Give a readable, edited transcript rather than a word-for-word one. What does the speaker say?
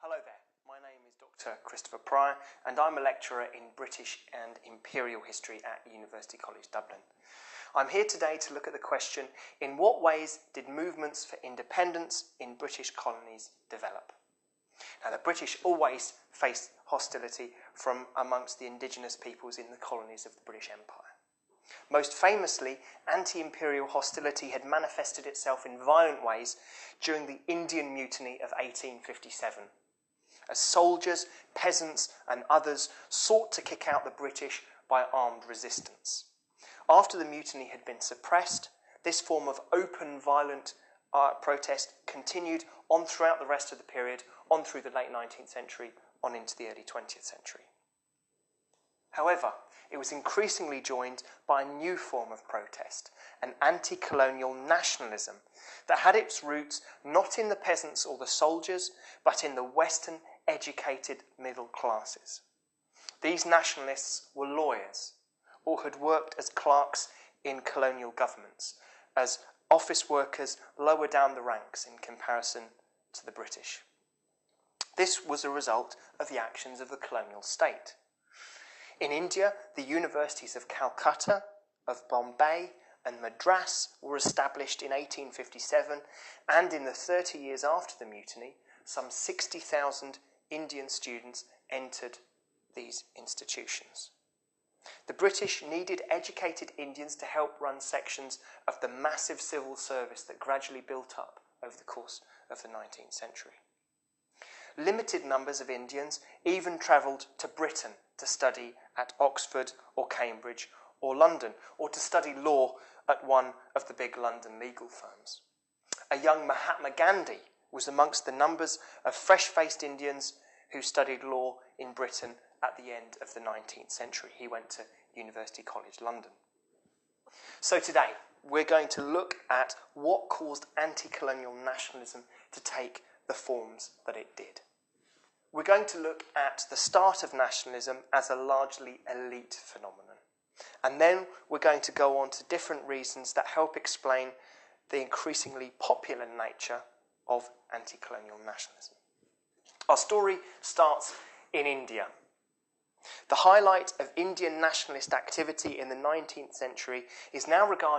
Hello there, my name is Dr. Christopher Pryor and I'm a lecturer in British and Imperial History at University College Dublin. I'm here today to look at the question, in what ways did movements for independence in British colonies develop? Now, the British always faced hostility from amongst the indigenous peoples in the colonies of the British Empire. Most famously, anti-imperial hostility had manifested itself in violent ways during the Indian Mutiny of 1857, as soldiers, peasants and others sought to kick out the British by armed resistance. After the mutiny had been suppressed, this form of open, violent protest continued on throughout the rest of the period, on through the late 19th century, on into the early 20th century. However, it was increasingly joined by a new form of protest, an anti-colonial nationalism that had its roots not in the peasants or the soldiers, but in the Western educated middle classes. These nationalists were lawyers, or had worked as clerks in colonial governments, as office workers lower down the ranks in comparison to the British. This was a result of the actions of the colonial state. In India, the universities of Calcutta, of Bombay and Madras were established in 1857, and in the 30 years after the mutiny, some 60,000 Indian students entered these institutions. The British needed educated Indians to help run sections of the massive civil service that gradually built up over the course of the 19th century. Limited numbers of Indians even travelled to Britain to study at Oxford or Cambridge or London, or to study law at one of the big London legal firms. A young Mahatma Gandhi was amongst the numbers of fresh-faced Indians who studied law in Britain at the end of the 19th century. He went to University College London. So today, we're going to look at what caused anti-colonial nationalism to take the forms that it did. We're going to look at the start of nationalism as a largely elite phenomenon. And then we're going to go on to different reasons that help explain the increasingly popular nature of anti-colonial nationalism. Our story starts in India. The highlight of Indian nationalist activity in the 19th century is now regarded